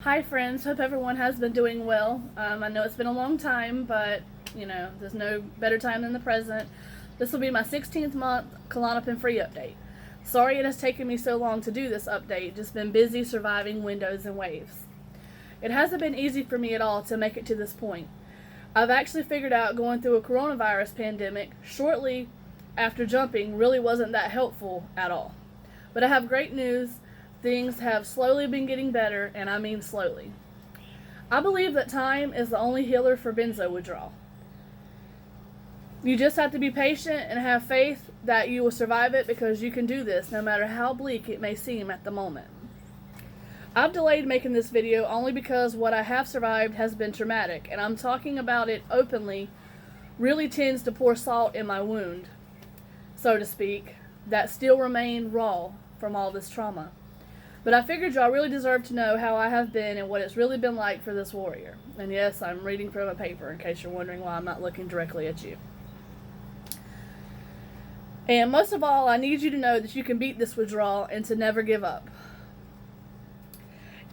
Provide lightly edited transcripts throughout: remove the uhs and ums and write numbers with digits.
Hi friends, hope everyone has been doing well. I know it's been a long time, but there's no better time than the present. This will be my 16th month Klonopin free update. Sorry it has taken me so long to do this update, just been busy surviving windows and waves. It hasn't been easy for me at all to make it to this point. I've actually figured out going through a coronavirus pandemic shortly after jumping really wasn't that helpful at all. But I have great news. Things have slowly been getting better, and I mean slowly. I believe that time is the only healer for benzo withdrawal. You just have to be patient and have faith that you will survive it, because you can do this no matter how bleak it may seem at the moment. I've delayed making this video only because what I have survived has been traumatic, and I'm talking about it openly really tends to pour salt in my wound, so to speak, that still remain raw from all this trauma. But I figured y'all really deserve to know how I have been and what it's really been like for this warrior. And yes, I'm reading from a paper in case you're wondering why I'm not looking directly at you. And most of all, I need you to know that you can beat this withdrawal and to never give up.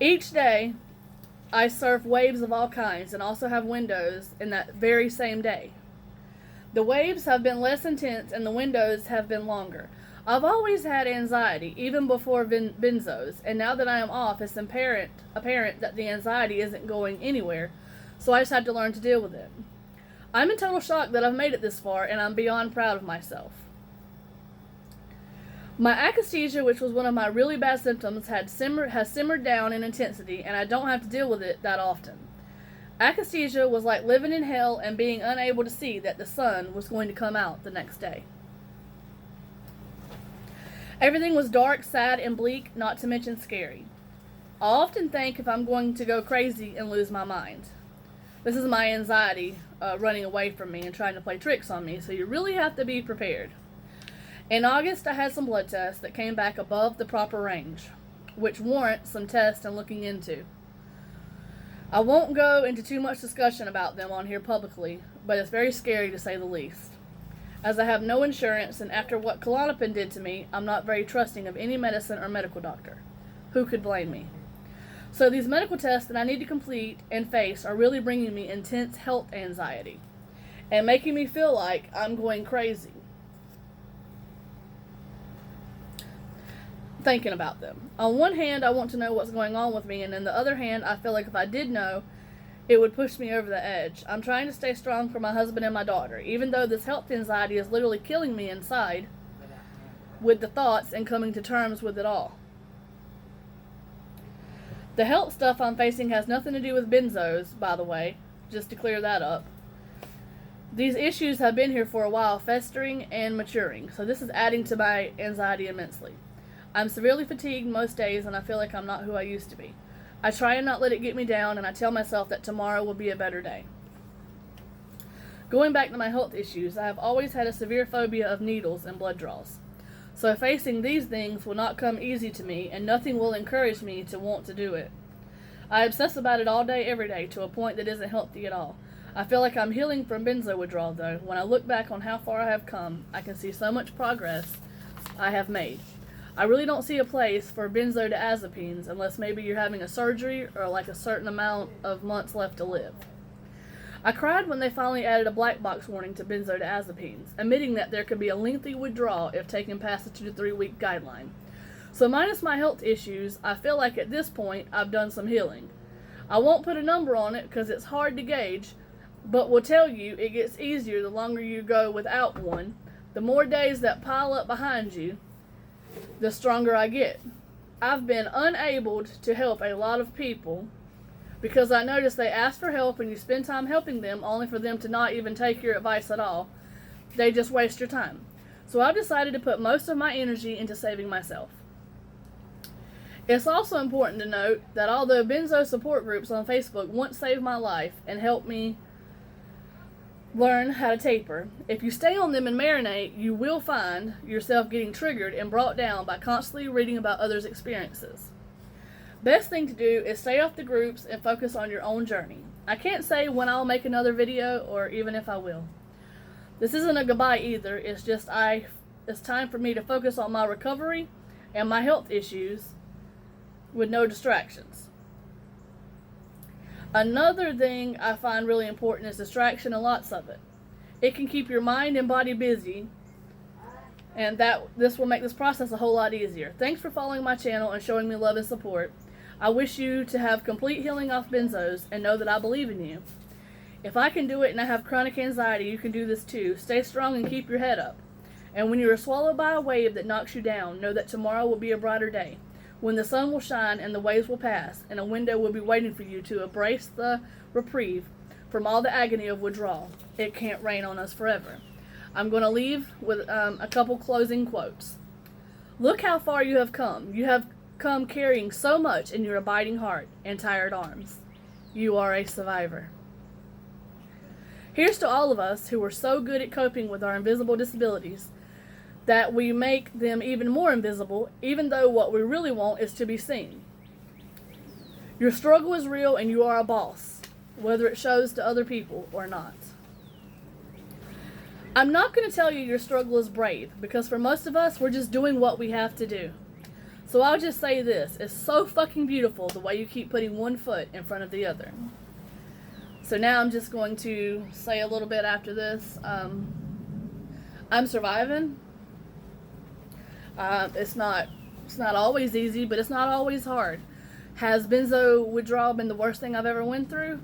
Each day, I surf waves of all kinds and also have windows in that very same day. The waves have been less intense and the windows have been longer. I've always had anxiety, even before benzos, and now that I am off, it's apparent that the anxiety isn't going anywhere, so I just had to learn to deal with it. I'm in total shock that I've made it this far, and I'm beyond proud of myself. My akathisia, which was one of my really bad symptoms, has simmered down in intensity, and I don't have to deal with it that often. Akathisia was like living in hell and being unable to see that the sun was going to come out the next day. Everything was dark, sad, and bleak, not to mention scary. I often think if I'm going to go crazy and lose my mind. This is my anxiety running away from me and trying to play tricks on me, so you really have to be prepared. In August, I had some blood tests that came back above the proper range, which warrant some tests and looking into. I won't go into too much discussion about them on here publicly, but it's very scary to say the least. As I have no insurance, and after what Klonopin did to me, I'm not very trusting of any medicine or medical doctor. Who could blame me? So these medical tests that I need to complete and face are really bringing me intense health anxiety and making me feel like I'm going crazy thinking about them. On one hand, I want to know what's going on with me, and on the other hand, I feel like if I did know, it would push me over the edge. I'm trying to stay strong for my husband and my daughter, even though this health anxiety is literally killing me inside with the thoughts and coming to terms with it all. The health stuff I'm facing has nothing to do with benzos, by the way, just to clear that up. These issues have been here for a while, festering and maturing, so this is adding to my anxiety immensely. I'm severely fatigued most days, and I feel like I'm not who I used to be. I try and not let it get me down, and I tell myself that tomorrow will be a better day. Going back to my health issues, I have always had a severe phobia of needles and blood draws. So facing these things will not come easy to me, and nothing will encourage me to want to do it. I obsess about it all day, every day, to a point that isn't healthy at all. I feel like I'm healing from benzo withdrawal, though. When I look back on how far I have come, I can see so much progress I have made. I really don't see a place for benzodiazepines unless maybe you're having a surgery or like a certain amount of months left to live. I cried when they finally added a black box warning to benzodiazepines, admitting that there could be a lengthy withdrawal if taken past the 2 to 3 week guideline. So minus my health issues, I feel like at this point I've done some healing. I won't put a number on it because it's hard to gauge, but will tell you it gets easier the longer you go without one. The more days that pile up behind you, the stronger I get. I've been unable to help a lot of people because I notice they ask for help and you spend time helping them only for them to not even take your advice at all. They just waste your time. So I've decided to put most of my energy into saving myself. It's also important to note that although benzo support groups on Facebook once saved my life and helped me learn how to taper, if you stay on them and marinate, you will find yourself getting triggered and brought down by constantly reading about others' experiences. Best thing to do is stay off the groups and focus on your own journey. I can't say when I'll make another video or even if I will. This isn't a goodbye either, it's just it's time for me to focus on my recovery and my health issues with no distractions. Another thing I find really important is distraction, and lots of it. It can keep your mind and body busy, and this will make this process a whole lot easier. Thanks for following my channel and showing me love and support. I wish you to have complete healing off benzos and know that I believe in you. If I can do it and I have chronic anxiety, you can do this too. Stay strong and keep your head up. And when you are swallowed by a wave that knocks you down, know that tomorrow will be a brighter day, when the sun will shine and the waves will pass, and a window will be waiting for you to embrace the reprieve from all the agony of withdrawal. It can't rain on us forever. I'm going to leave with a couple closing quotes. Look how far you have come. You have come carrying so much in your abiding heart and tired arms. You are a survivor. Here's to all of us who are so good at coping with our invisible disabilities that we make them even more invisible, even though what we really want is to be seen. Your struggle is real and you are a boss, whether it shows to other people or not. I'm not going to tell you your struggle is brave, because for most of us, we're just doing what we have to do. So I'll just say this, it's so fucking beautiful the way you keep putting one foot in front of the other. So now I'm just going to say a little bit after this. I'm surviving. It's not always easy, but it's not always hard. Has benzo withdrawal been the worst thing I've ever went through?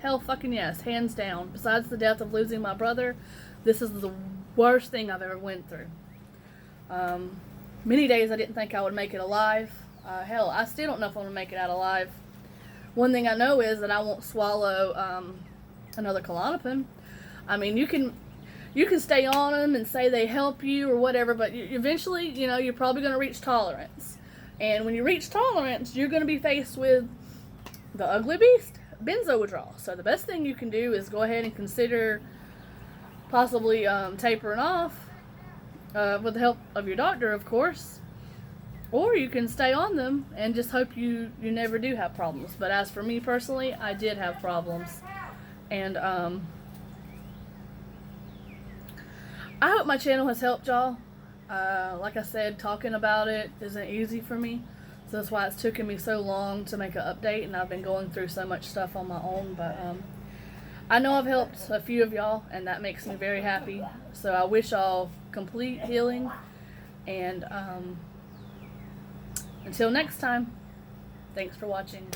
Hell fucking yes, hands down. Besides the death of losing my brother, this is the worst thing I've ever went through. Many days I didn't think I would make it alive. Hell, I still don't know if I'm going to make it out alive. One thing I know is that I won't swallow another Klonopin. I mean, you can stay on them and say they help you or whatever, but eventually, you're probably going to reach tolerance. And when you reach tolerance, you're going to be faced with the ugly beast, benzo withdrawal. So the best thing you can do is go ahead and consider possibly tapering off with the help of your doctor, of course. Or you can stay on them and just hope you never do have problems. But as for me personally, I did have problems. And I hope my channel has helped y'all. Like I said, talking about it isn't easy for me. So that's why it's taken me so long to make an update. And I've been going through so much stuff on my own. But I know I've helped a few of y'all, and that makes me very happy. So I wish y'all complete healing. And until next time, thanks for watching.